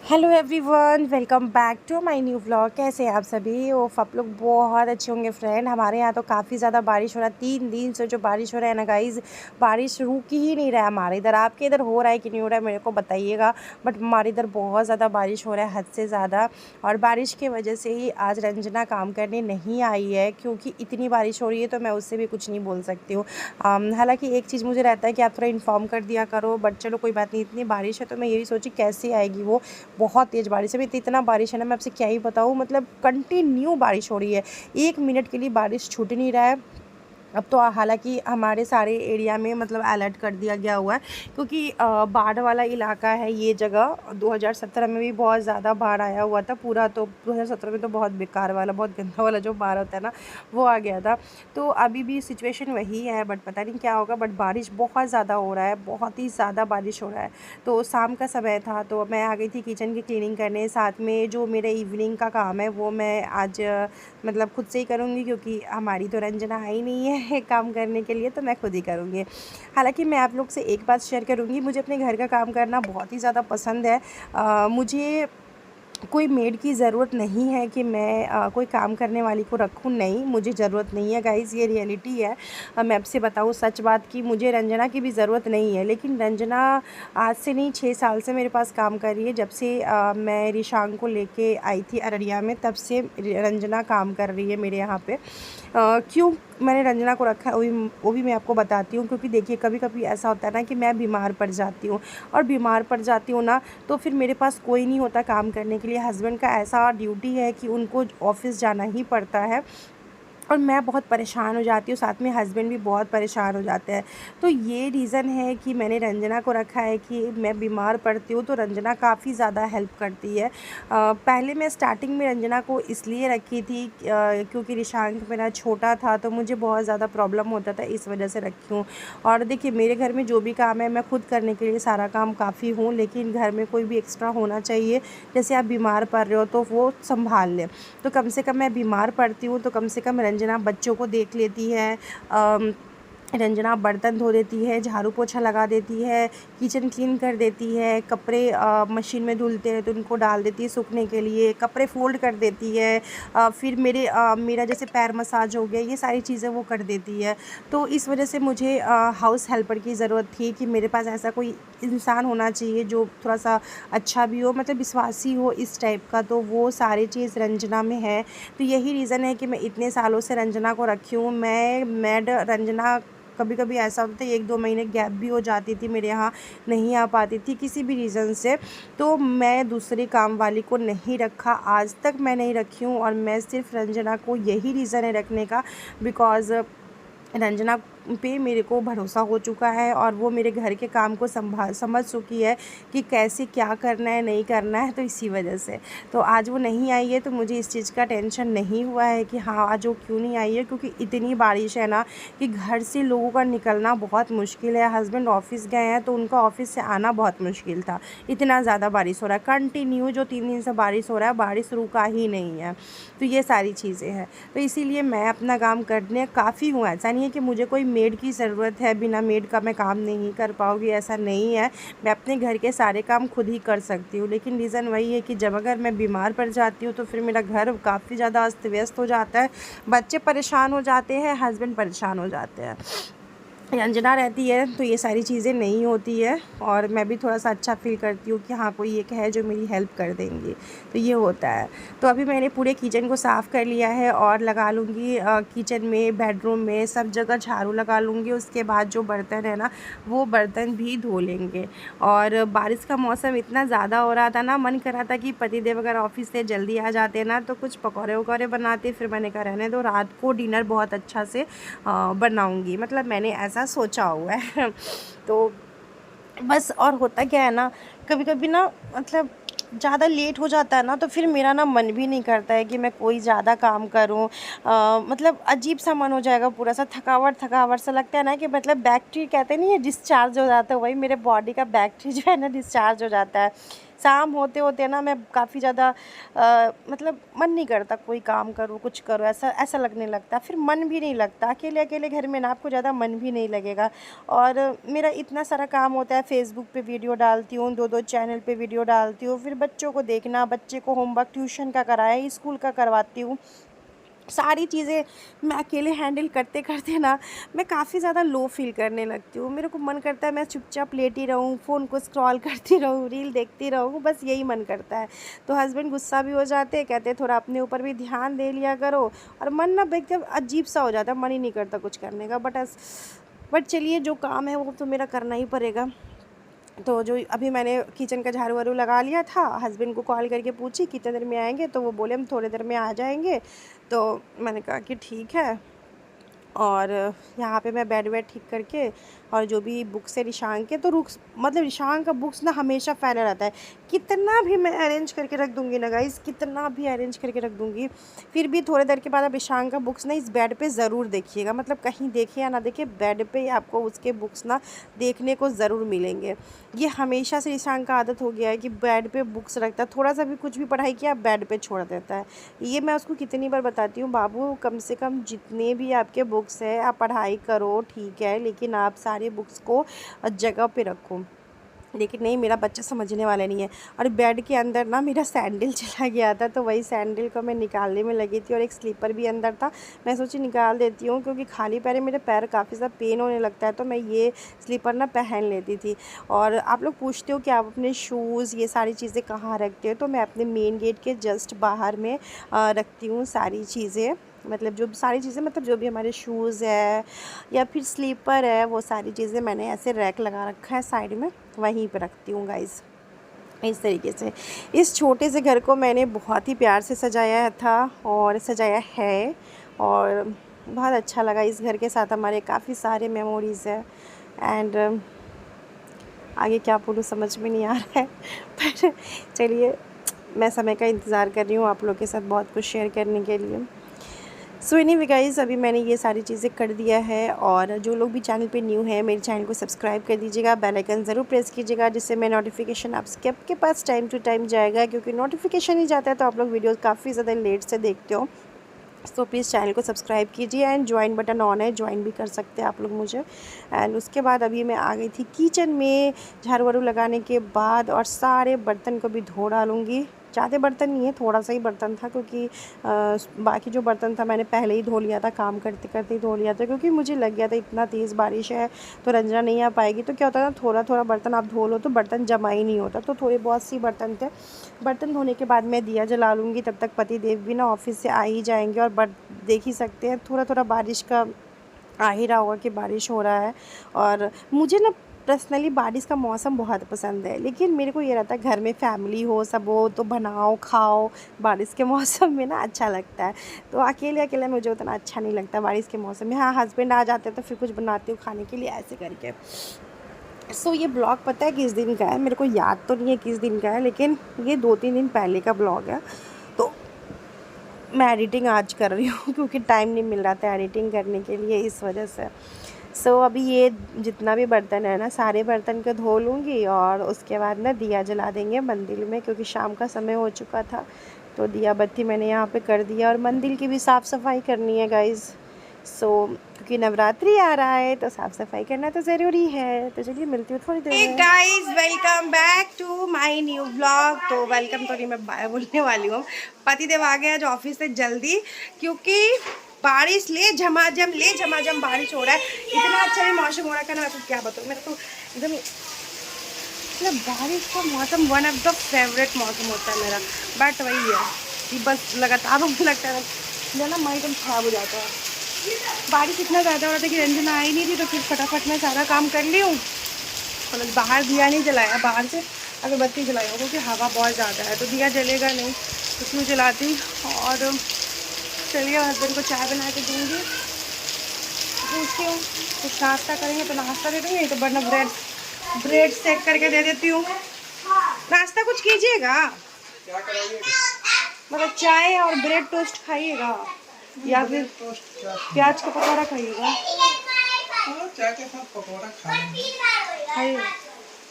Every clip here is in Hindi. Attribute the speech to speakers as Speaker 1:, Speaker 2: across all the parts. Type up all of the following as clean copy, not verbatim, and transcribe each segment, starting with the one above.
Speaker 1: Hello everyone, welcome back to my new vlog. कैसे हैं आप सभी? ओफ, आप लोग बहुत अच्छे होंगे फ्रेंड। हमारे यहाँ तो काफ़ी ज़्यादा बारिश हो रहा है। 3 दिन से जो बारिश हो रहा है ना गाइज़, बारिश रुक ही नहीं रहा है हमारे इधर। आपके इधर हो रहा है कि नहीं हो रहा है मेरे को बताइएगा, बट हमारे इधर बहुत ज़्यादा बारिश हो रहा है, हद से ज़्यादा। और बारिश की वजह से ही आज रंजना काम करने नहीं आई है, क्योंकि इतनी बारिश हो रही है तो मैं उससे भी कुछ नहीं बोल सकती हूँ। हालाँकि एक चीज़ मुझे रहता है कि आप थोड़ा इन्फॉर्म कर दिया करो, बट चलो कोई बात नहीं। इतनी बारिश है तो मैं यही सोची कैसे आएगी वो। बहुत तेज़ बारिश है। अभी तो इतना बारिश है ना, मैं आपसे क्या ही बताऊँ, मतलब कंटिन्यू बारिश हो रही है। 1 मिनट के लिए बारिश छूट नहीं रहा है। अब तो हालांकि हमारे सारे एरिया में मतलब अलर्ट कर दिया गया हुआ है, क्योंकि बाढ़ वाला इलाका है ये जगह। 2017 में भी बहुत ज़्यादा बाढ़ आया हुआ था। पूरा तो 2017 में तो बहुत बेकार वाला, बहुत गंदा वाला जो बाढ़ होता है ना, वो आ गया था। तो अभी भी सिचुएशन वही है, बट पता नहीं क्या होगा। बट बारिश बहुत ज़्यादा हो रहा है, बहुत ही ज़्यादा बारिश हो रहा है। तो शाम का समय था तो मैं आ गई थी किचन की क्लीनिंग करने। साथ में जो मेरे इवनिंग का काम है वो मैं आज मतलब खुद से ही करूँगी, क्योंकि हमारी तो रंजना आई नहीं है काम करने के लिए, तो मैं खुद ही करूँगी। हालाँकि मैं आप लोग से एक बात शेयर करूँगी, मुझे अपने घर का काम करना बहुत ही ज़्यादा पसंद है। मुझे कोई मेड की ज़रूरत नहीं है कि मैं कोई काम करने वाली को रखूँ, नहीं, मुझे ज़रूरत नहीं है गाइज़, ये रियलिटी है। मैं आपसे बताऊँ सच बात कि मुझे रंजना की भी ज़रूरत नहीं है, लेकिन रंजना आज से नहीं 6 साल से मेरे पास काम कर रही है। जब से मैं रिशांग को लेके आई थी अररिया में, तब से रंजना काम कर रही है मेरे यहाँ पे। क्यों मैंने रंजना को रखा है वो भी मैं आपको बताती हूँ। क्योंकि देखिए, कभी कभी ऐसा होता है ना कि मैं बीमार पड़ जाती हूँ, और बीमार पड़ जाती हूँ ना, तो फिर मेरे पास कोई नहीं होता काम करने के लिए। हस्बैंड का ऐसा ड्यूटी है कि उनको ऑफिस जाना ही पड़ता है, और मैं बहुत परेशान हो जाती हूँ, साथ में हस्बैंड भी बहुत परेशान हो जाते हैं। तो ये रीज़न है कि मैंने रंजना को रखा है कि मैं बीमार पड़ती हूँ तो रंजना काफ़ी ज़्यादा हेल्प करती है। पहले मैं स्टार्टिंग में रंजना को इसलिए रखी थी क्योंकि रिशांक मेरा छोटा था, तो मुझे बहुत ज़्यादा प्रॉब्लम होता था, इस वजह से रखी हूँ। और देखिए, मेरे घर में जो भी काम है मैं खुद करने के लिए सारा काम काफ़ी हूँ, लेकिन घर में कोई भी एक्स्ट्रा होना चाहिए। जैसे आप बीमार पड़ रहे हो तो वो संभाल ले। तो कम से कम मैं बीमार पड़ती हूँ तो कम से कम रंजना बच्चों को देख लेती है। रंजना बर्तन धो देती है, झाड़ू पोछा लगा देती है, किचन क्लीन कर देती है, कपड़े मशीन में धुलते हैं तो उनको डाल देती है सूखने के लिए, कपड़े फ़ोल्ड कर देती है। फिर मेरा जैसे पैर मसाज हो गया, ये सारी चीज़ें वो कर देती है। तो इस वजह से मुझे हाउस हेल्पर की ज़रूरत थी कि मेरे पास ऐसा कोई इंसान होना चाहिए जो थोड़ा-सा अच्छा भी हो, मतलब विश्वासी हो इस टाइप का। तो वो सारी चीज़ रंजना में है। तो यही रीज़न है कि मैं इतने सालों से रंजना को रखी हूँ। मैं रंजना कभी-कभी ऐसा होता है 1-2 महीने गैप भी हो जाती थी, मेरे यहाँ नहीं आ पाती थी किसी भी रीज़न से, तो मैं दूसरे काम वाली को नहीं रखा, आज तक मैं नहीं रखी हूँ। और मैं सिर्फ़ रंजना को, यही रीज़न है रखने का, बिकॉज़ रंजना पे मेरे को भरोसा हो चुका है, और वो मेरे घर के काम को समझ चुकी है कि कैसे क्या करना है, नहीं करना है। तो इसी वजह से तो आज वो नहीं आई है, तो मुझे इस चीज़ का टेंशन नहीं हुआ है कि हाँ, आज वो क्यों नहीं आई है। क्योंकि इतनी बारिश है ना कि घर से लोगों का निकलना बहुत मुश्किल है। हस्बैंड ऑफिस गए हैं तो उनका ऑफिस से आना बहुत मुश्किल था, इतना ज़्यादा बारिश हो रहा है कंटिन्यू। जो 3 दिन से बारिश हो रहा है, बारिश रुका ही नहीं है। तो ये सारी चीज़ें हैं, तो इसीलिए मैं अपना काम करने काफ़ी हूँ। ऐसा नहीं है कि मुझे कोई मेड की ज़रूरत है, बिना मेड का मैं काम नहीं कर पाऊँगी, ऐसा नहीं है। मैं अपने घर के सारे काम खुद ही कर सकती हूँ, लेकिन रीज़न वही है कि जब अगर मैं बीमार पड़ जाती हूँ तो फिर मेरा घर काफ़ी ज़्यादा अस्त व्यस्त हो जाता है, बच्चे परेशान हो जाते हैं, हस्बैंड परेशान हो जाते हैं। रंजना रहती है तो ये सारी चीज़ें नहीं होती है, और मैं भी थोड़ा-सा अच्छा फ़ील करती हूँ कि हाँ, कोई एक है जो मेरी हेल्प कर देंगी, तो ये होता है। तो अभी मैंने पूरे किचन को साफ़ कर लिया है, और लगा लूँगी किचन में, बेडरूम में, सब जगह झाड़ू लगा लूँगी। उसके बाद जो बर्तन है ना, वो बर्तन भी धो लेंगे। और बारिश का मौसम इतना ज़्यादा हो रहा था ना, मन कर रहा था कि पतिदेव अगर ऑफ़िस से जल्दी आ जाते ना तो कुछ पकौड़े-वकौड़े बनाते। फिर मैंने कहा रहने दो, रात को डिनर बहुत अच्छा से बनाऊँगी, मतलब मैंने ऐसा सोचा हुआ है। तो बस, और होता क्या है ना, कभी-कभी ना, मतलब ज़्यादा लेट हो जाता है ना, तो फिर मेरा ना मन भी नहीं करता है कि मैं कोई ज़्यादा काम करूँ। मतलब अजीब-सा मन हो जाएगा, पूरा-सा थकावट-थकावट सा लगता है ना, कि मतलब बैटरी कहते नहीं है डिस्चार्ज हो जाता है, वही मेरे बॉडी का बैटरी जो है ना डिस्चार्ज हो जाता है। शाम होते होते ना मैं काफ़ी ज़्यादा मतलब मन नहीं करता कोई काम करूँ, कुछ करूँ, ऐसा ऐसा लगने लगता, फिर मन भी नहीं लगता। अकेले अकेले घर में ना आपको ज़्यादा मन भी नहीं लगेगा। और मेरा इतना सारा काम होता है, फ़ेसबुक पे वीडियो डालती हूँ, 2-2 चैनल पे वीडियो डालती हूँ, फिर बच्चों को देखना, बच्चे को होमवर्क ट्यूशन का कराया, स्कूल का करवाती हूँ। सारी चीज़ें मैं अकेले हैंडल करते करते ना मैं काफ़ी ज़्यादा लो फ़ील करने लगती हूँ। मेरे को मन करता है मैं चुपचाप लेटी रहूँ, फ़ोन को स्क्रॉल करती रहूँ, रील देखती रहूँ, बस यही मन करता है। तो हस्बैंड गुस्सा भी हो जाते हैं, कहते हैं थोड़ा अपने ऊपर भी ध्यान दे लिया करो। और मन ना एकदम अजीब-सा हो जाता है, मन ही नहीं करता कुछ करने का। बट चलिए, जो काम है वो तो मेरा करना ही पड़ेगा। तो जो अभी मैंने किचन का झाड़ू वाड़ू लगा लिया था, हस्बैंड को कॉल करके पूछी कितने देर में आएँगे, तो वो बोले हम थोड़ी देर में आ जाएँगे। तो मैंने कहा कि ठीक है। और यहाँ पे मैं बेड वेड ठीक करके, और जो भी बुक्स है ईशान के, तो रुक्स मतलब ईशान का बुक्स ना हमेशा फैला रहता है। कितना भी मैं अरेंज करके रख दूँगी ना गाइस, कितना भी अरेंज करके रख दूँगी, फिर भी थोड़ी देर के बाद आप ईशान का बुक्स ना इस बेड पे ज़रूर देखिएगा। मतलब कहीं देखे या ना देखे, बेड पे आपको उसके बुक्स ना देखने को ज़रूर मिलेंगे। ये हमेशा से ईशान का आदत हो गया है कि बेड पे बुक्स रखता है, थोड़ा सा भी कुछ भी पढ़ाई किया बेड पे छोड़ देता है। ये मैं उसको कितनी बार बताती हूँ, बाबू कम से कम जितने भी आपके बुक्स है आप पढ़ाई करो, ठीक है, लेकिन आप सारे बुक्स को जगह पे रखो। लेकिन नहीं, मेरा बच्चा समझने वाला नहीं है। और बेड के अंदर ना मेरा सैंडल चला गया था, तो वही सैंडल को मैं निकालने में लगी थी, और एक स्लीपर भी अंदर था। मैं सोची निकाल देती हूँ, क्योंकि खाली पैर मेरे पैर काफ़ी ज़्यादा पेन होने लगता है, तो मैं ये स्लीपर ना पहन लेती थी। और आप लोग पूछते हो कि आप अपने शूज़ ये सारी चीज़ें कहाँ रखते हो, तो मैं अपने मेन गेट के जस्ट बाहर में रखती हूँ सारी चीज़ें। मतलब जो सारी चीज़ें, मतलब जो भी हमारे शूज़ है या फिर स्लीपर है, वो सारी चीज़ें मैंने ऐसे रैक लगा रखा है साइड में, वहीं पे रखती हूँ गाइज़। इस तरीके से इस छोटे से घर को मैंने बहुत ही प्यार से सजाया था और सजाया है, और बहुत अच्छा लगा। इस घर के साथ हमारे काफ़ी सारे मेमोरीज़ है। एंड आगे क्या बोलूँ समझ में नहीं आ रहा है पर चलिए, मैं समय का इंतज़ार कर रही हूँ आप लोग के साथ बहुत कुछ शेयर करने के लिए। सो एनीवे गाइज़, अभी मैंने ये सारी चीज़ें कर दिया है। और जो लोग भी चैनल पे न्यू है, मेरे चैनल को सब्सक्राइब कर दीजिएगा, बेल आइकन ज़रूर प्रेस कीजिएगा, जिससे मैं नोटिफिकेशन आपके पास टाइम टू टाइम जाएगा, क्योंकि नोटिफिकेशन ही जाता है तो आप लोग वीडियोस काफ़ी ज़्यादा लेट से देखते हो। तो प्लीज़ चैनल को सब्सक्राइब कीजिए, एंड ज्वाइन बटन ऑन है, ज्वाइन भी कर सकते हैं आप लोग मुझे। एंड उसके बाद अभी मैं आ गई थी किचन में झाड़ू वाड़ू लगाने के बाद, और सारे बर्तन को भी धो डालूँगी। ज़्यादा बर्तन नहीं है, थोड़ा सा ही बर्तन था, क्योंकि बाकी जो बर्तन था मैंने पहले ही धो लिया था, काम करते करते ही धो लिया था, क्योंकि मुझे लग गया था इतना तेज़ बारिश है तो रंजना नहीं आ पाएगी। तो क्या होता है ना, थोड़ा थोड़ा बर्तन आप धो लो तो बर्तन जमा ही नहीं होता, तो थोड़े बहुत सी बर्तन थे। बर्तन धोने के बाद मैं दिया जला लूँगी, तब तक पति देव भी ना ऑफिस से आ ही जाएंगे। और देख ही सकते हैं थोड़ा थोड़ा बारिश का आ ही रहा होगा कि बारिश हो रहा है। और मुझे ना पर्सनली बारिश का मौसम बहुत पसंद है, लेकिन मेरे को ये रहता है घर में फैमिली हो, सब हो, तो बनाओ खाओ बारिश के मौसम में ना, अच्छा लगता है। तो अकेले अकेले मुझे उतना अच्छा नहीं लगता बारिश के मौसम में। हाँ, हस्बैंड आ जाते हैं तो फिर कुछ बनाती हूँ खाने के लिए, ऐसे करके। सो ये ब्लॉग पता है किस दिन का है, मेरे को याद तो नहीं है किस दिन का है, लेकिन ये 2-3 दिन पहले का ब्लॉग है। तो मैं एडिटिंग आज कर रही हूँ क्योंकि टाइम नहीं मिल रहा था एडिटिंग करने के लिए, इस वजह से। सो अभी ये जितना भी बर्तन है ना, सारे बर्तन को धो लूँगी, और उसके बाद ना दिया जला देंगे मंदिर में, क्योंकि शाम का समय हो चुका था। तो दिया बत्ती मैंने यहाँ पे कर दिया, और मंदिर की भी साफ़ सफाई करनी है गाइज़। सो क्योंकि नवरात्रि आ रहा है तो साफ़ सफाई करना तो ज़रूरी है। तो चलिए, मिलती हूँ थोड़ी देर में। Guys, welcome back to my new blog. तो वेलकम तो नहीं, मैं बाय बोलने वाली हूँ। पतिदेव आ गया आज ऑफिस से जल्दी, क्योंकि बारिश ले झमाझम बारिश हो रहा है। इतना अच्छा भी मौसम हो रहा है ना, मैं तो क्या बताऊँ, मेरा तो एकदम मतलब बारिश का मौसम वन ऑफ द फेवरेट मौसम होता है मेरा। बट वही है कि बस लगातार मुझे लगता है ना, माइंड एकदम ख़राब हो जाता है। बारिश इतना ज़्यादा हो रहा था कि रंजना आई नहीं थी, तो फिर फटाफट मैं सारा काम कर ली हूँ। मतलब बाहर दिया नहीं जलाया, बाहर से अगरबत्ती जलाई हो, क्योंकि हवा बहुत ज़्यादा है, तो दिया जलेगा नहीं, तो क्यों जलाती। और चलिए, हस्बैंड को चाय बना के दूँगी, पूछती हूँ कुछ नाश्ता करेंगे तो नाश्ता दे दूँगी, तो वरना ब्रेड सेक करके दे देती हूँ। नाश्ता कुछ कीजिएगा, मतलब चाय और ब्रेड टोस्ट खाइएगा, या फिर प्याज का पकौड़ा खाइएगा।
Speaker 2: चाय के साथ पकौड़ा खाइए।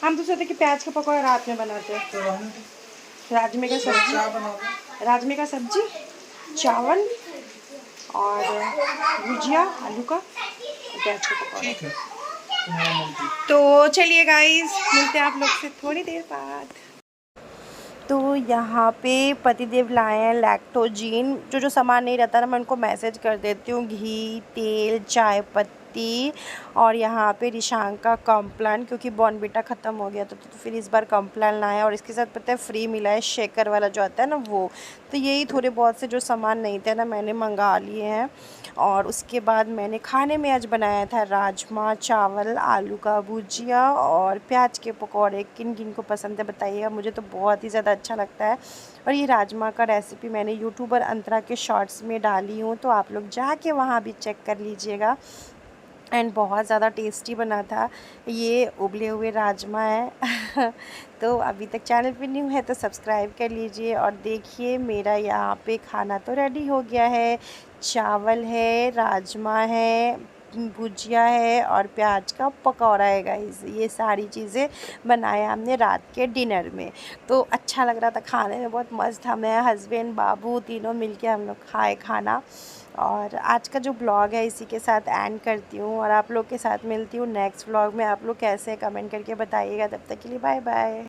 Speaker 1: हम तो सोचते कि प्याज का पकौड़ा रात में बनाते हैं।
Speaker 2: तो रहने दो।
Speaker 1: राजमे का सब्जी,
Speaker 2: क्या बना दो?
Speaker 1: राजमे का सब्जी, चावल और भुजिया आलू का और प्याज का पकौड़ा।
Speaker 2: ठीक है, तुम्हारा मर्जी।
Speaker 1: तो चलिए गाइस, मिलते हैं आप लोग से थोड़ी देर बाद। तो यहाँ पे पतिदेव लाए हैं लैक्टोजीन। जो सामान नहीं रहता ना, मैं उनको मैसेज कर देती हूँ। घी, तेल, चाय पत्ती और यहाँ पे रिशांक का कॉम्प्लान, क्योंकि बॉर्नविटा ख़त्म हो गया तो फिर इस बार कॉम्प्लान लाए हैं। और इसके साथ पता है फ्री मिला है शेकर वाला जो आता है ना वो। तो यही थोड़े बहुत से जो सामान नहीं थे ना, मैंने मंगा लिए हैं। और उसके बाद मैंने खाने में आज बनाया था राजमा चावल, आलू का भुजिया और प्याज के पकौड़े। किन किन को पसंद है बताइएगा, मुझे तो बहुत ही ज़्यादा अच्छा लगता है। और ये राजमा का रेसिपी मैंने यूट्यूबर अंतरा के शॉर्ट्स में डाली हूँ, तो आप लोग जाके वहाँ भी चेक कर लीजिएगा। एंड बहुत ज़्यादा टेस्टी बना था। ये उबले हुए राजमा है तो अभी तक चैनल पे न्यू है तो सब्सक्राइब कर लीजिए। और देखिए मेरा यहाँ पे खाना तो रेडी हो गया है। चावल है, राजमा है, भुजिया है और प्याज का पकौड़ा है गाइस। ये सारी चीज़ें बनाया हमने रात के डिनर में। तो अच्छा लग रहा था, खाने में बहुत मस्त था। मैं, हस्बैंड, बाबू तीनों मिलके हम लोग खाए खाना। और आज का जो ब्लॉग है इसी के साथ एंड करती हूँ और आप लोग के साथ मिलती हूँ नेक्स्ट ब्लॉग में। आप लोग कैसे कमेंट करके बताइएगा। तब तक के लिए बाय बाय।